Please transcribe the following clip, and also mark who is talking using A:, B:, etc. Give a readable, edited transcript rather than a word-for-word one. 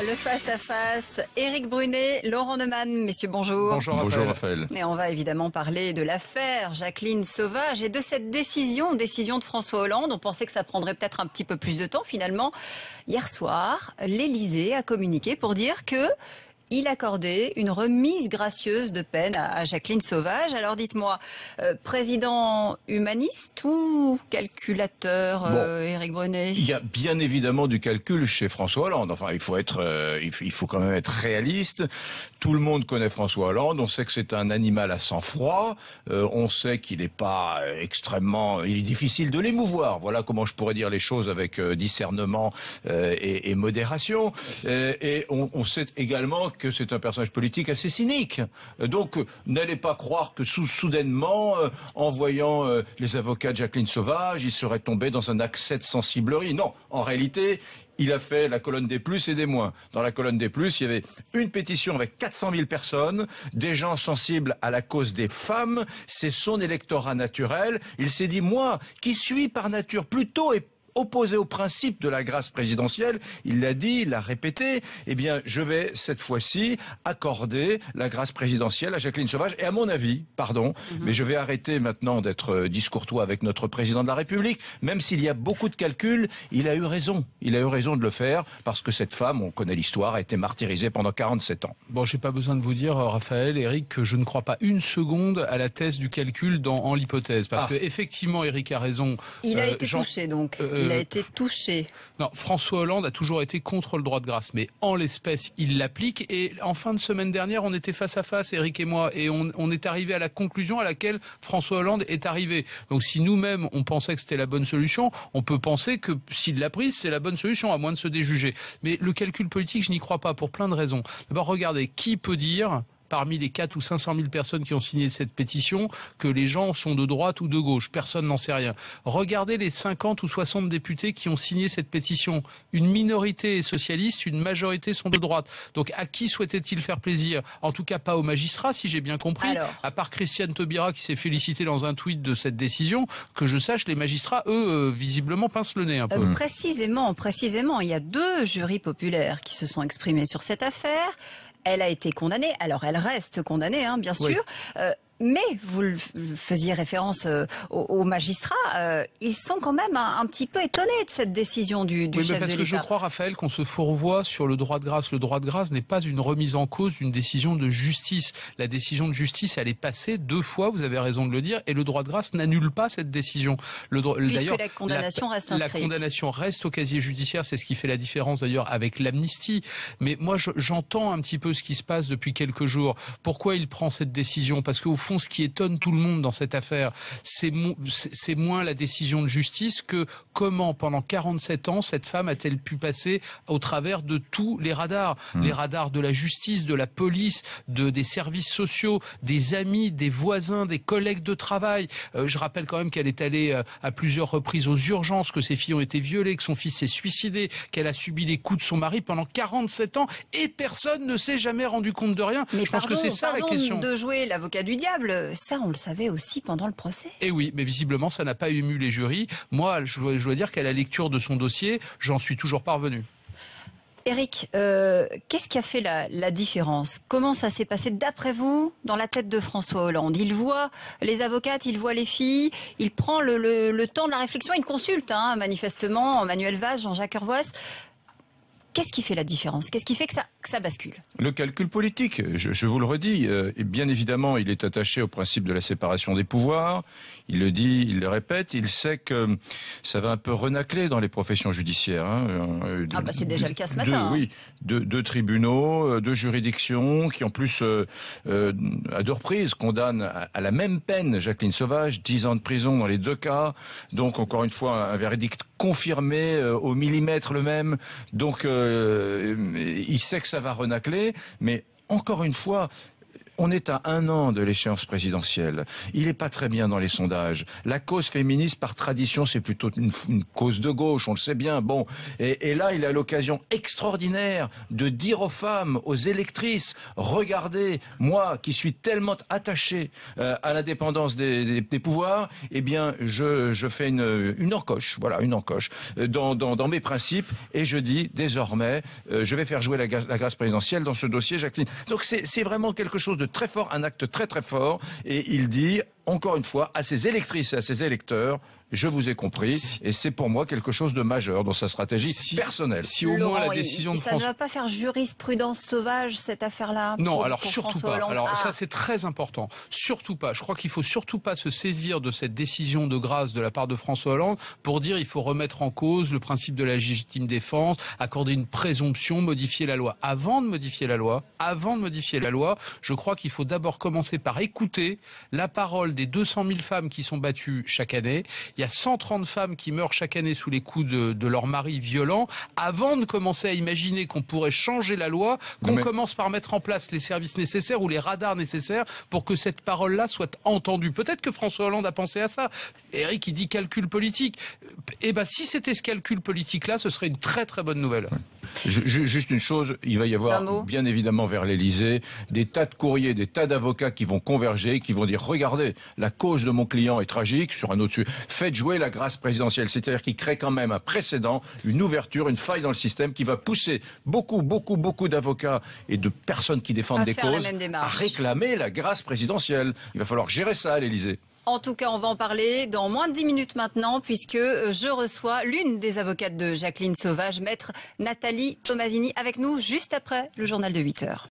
A: Le face-à-face, Éric Brunet, Laurent Neumann. Messieurs, bonjour.
B: Bonjour Raphaël.
A: Et on va évidemment parler de l'affaire Jacqueline Sauvage et de cette décision de François Hollande. On pensait que ça prendrait peut-être un petit peu plus de temps. Finalement, hier soir, l'Élysée a communiqué pour dire que il accordait une remise gracieuse de peine à Jacqueline Sauvage. Alors dites-moi, président humaniste ou calculateur, Éric Brunet?
B: Il y a bien évidemment du calcul chez François Hollande. Enfin, il faut quand même être réaliste. Tout le monde connaît François Hollande. On sait que c'est un animal à sang-froid. On sait qu'il n'est pas il est difficile de l'émouvoir. Voilà comment je pourrais dire les choses avec discernement et modération. Et on sait également que c'est un personnage politique assez cynique. Donc, n'allez pas croire que soudainement, en voyant les avocats de Jacqueline Sauvage, il serait tombé dans un accès de sensiblerie. Non, en réalité, il a fait la colonne des plus et des moins. Dans la colonne des plus, il y avait une pétition avec 400 000 personnes, des gens sensibles à la cause des femmes. C'est son électorat naturel. Il s'est dit, moi, qui suis par nature plutôt opposé au principe de la grâce présidentielle, il l'a dit, il l'a répété, eh bien, je vais cette fois-ci accorder la grâce présidentielle à Jacqueline Sauvage. Et à mon avis, mais je vais arrêter maintenant d'être discourtois avec notre président de la République, même s'il y a beaucoup de calculs, il a eu raison. Il a eu raison de le faire, parce que cette femme, on connaît l'histoire, a été martyrisée pendant 47 ans.
C: Bon, j'ai pas besoin de vous dire, Raphaël, Éric, que je ne crois pas une seconde à la thèse du calcul en l'hypothèse. Parce que effectivement, Éric a raison.
A: Il a été touché, donc. Il a été touché.
C: Non, François Hollande a toujours été contre le droit de grâce, mais en l'espèce, il l'applique. Et en fin de semaine dernière, on était face à face, Éric et moi, et on est arrivé à la conclusion à laquelle François Hollande est arrivé. Donc si nous-mêmes, on pensait que c'était la bonne solution, on peut penser que s'il l'a prise, c'est la bonne solution, à moins de se déjuger. Mais le calcul politique, je n'y crois pas, pour plein de raisons. D'abord, regardez, qui peut dire, parmi les 400 ou 500 000 personnes qui ont signé cette pétition, que les gens sont de droite ou de gauche? Personne n'en sait rien. Regardez les 50 ou 60 députés qui ont signé cette pétition. Une minorité est socialiste, une majorité sont de droite. Donc à qui souhaitait-il faire plaisir? En tout cas pas aux magistrats, si j'ai bien compris.
A: Alors,
C: à part Christiane Taubira qui s'est félicitée dans un tweet de cette décision, que je sache, les magistrats, eux, visiblement pincent le nez un peu.
A: Précisément, il y a 2 jurys populaires qui se sont exprimés sur cette affaire. Elle a été condamnée. Alors, elle reste condamnée, bien sûr. Oui. Mais vous faisiez référence aux magistrats. Ils sont quand même un petit peu étonnés de cette décision du chef de l'État.
C: Parce que je crois, Raphaël, qu'on se fourvoie sur le droit de grâce. Le droit de grâce n'est pas une remise en cause d'une décision de justice. La décision de justice, elle est passée 2 fois, vous avez raison de le dire, et le droit de grâce n'annule pas cette décision.
A: Puisque la condamnation reste inscrite.
C: La condamnation reste au casier judiciaire, c'est ce qui fait la différence d'ailleurs avec l'amnistie. Mais moi, j'entends un petit peu ce qui se passe depuis quelques jours. Pourquoi il prend cette décision? Parce qu'au fond, ce qui étonne tout le monde dans cette affaire, c'est moins la décision de justice que comment, pendant 47 ans, cette femme a-t-elle pu passer au travers de tous les radars. Les radars de la justice, de la police, des services sociaux, des amis, des voisins, des collègues de travail. Je rappelle quand même qu'elle est allée à plusieurs reprises aux urgences, que ses filles ont été violées, que son fils s'est suicidé, qu'elle a subi les coups de son mari pendant 47 ans et personne ne s'est jamais rendu compte de rien.
A: Mais
C: je pense que c'est ça la question.
A: De jouer l'avocat du diable, ça on le savait aussi pendant le procès.
C: Et oui, mais visiblement ça n'a pas ému les jurys. Moi, je dois dire qu'à la lecture de son dossier, j'en suis toujours parvenu.
A: Éric, qu'est-ce qui a fait la différence? Comment ça s'est passé d'après vous dans la tête de François Hollande? Il voit les avocates, il voit les filles, il prend le temps de la réflexion, il consulte manifestement Manuel Valls, Jean-Jacques Urvoas. Qu'est-ce qui fait la différence? Qu'est-ce qui fait que ça bascule?
B: Le calcul politique, je vous le redis. Et bien évidemment, il est attaché au principe de la séparation des pouvoirs. Il le dit, il le répète. Il sait que ça va un peu renacler dans les professions judiciaires.
A: C'est déjà le cas ce matin.
B: Oui, deux tribunaux, 2 juridictions qui en plus, à 2 reprises, condamnent à la même peine Jacqueline Sauvage, 10 ans de prison dans les 2 cas. Donc encore une fois, un verdict confirmé au millimètre le même. Donc il sait que ça va renacler, mais encore une fois, On est à 1 an de l'échéance présidentielle. Il n'est pas très bien dans les sondages. La cause féministe, par tradition, c'est plutôt une cause de gauche, on le sait bien. Bon, et là, il a l'occasion extraordinaire de dire aux femmes, aux électrices, regardez, moi qui suis tellement attaché à l'indépendance des pouvoirs, eh bien, je fais une encoche, voilà, une encoche dans mes principes, et je dis désormais, je vais faire jouer la grâce présidentielle dans ce dossier, Jacqueline. Donc c'est vraiment quelque chose de très fort, un acte très très fort, et il dit encore une fois à ses électrices et à ses électeurs, je vous ai compris, et c'est pour moi quelque chose de majeur dans sa stratégie personnelle.
C: Si au moins la décision de
A: ça ne va pas faire jurisprudence sauvage, cette affaire-là?
C: Non, alors surtout pas. Alors ça, c'est très important. Surtout pas. Je crois qu'il faut surtout pas se saisir de cette décision de grâce de la part de François Hollande pour dire il faut remettre en cause le principe de la légitime défense, accorder une présomption, modifier la loi. Avant de modifier la loi, je crois qu'il faut d'abord commencer par écouter la parole des 200 000 femmes qui sont battues chaque année. Il y a 130 femmes qui meurent chaque année sous les coups de leur mari violent. Avant de commencer à imaginer qu'on pourrait changer la loi, qu'on commence par mettre en place les services nécessaires ou les radars nécessaires pour que cette parole-là soit entendue. Peut-être que François Hollande a pensé à ça. Eric, il dit calcul politique. Eh ben, si c'était ce calcul politique-là, ce serait une très très bonne nouvelle.
B: Ouais. Juste une chose, il va y avoir bien évidemment vers l'Élysée des tas de courriers, des tas d'avocats qui vont converger, qui vont dire regardez, la cause de mon client est tragique, sur un autre sujet, faites jouer la grâce présidentielle, c'est-à-dire qu'il crée quand même un précédent, une ouverture, une faille dans le système qui va pousser beaucoup d'avocats et de personnes qui défendent des causes à réclamer la grâce présidentielle. Il va falloir gérer ça à l'Élysée.
A: En tout cas, on va en parler dans moins de 10 minutes maintenant, puisque je reçois l'une des avocates de Jacqueline Sauvage, maître Nathalie Tomasini, avec nous juste après le journal de 8 heures.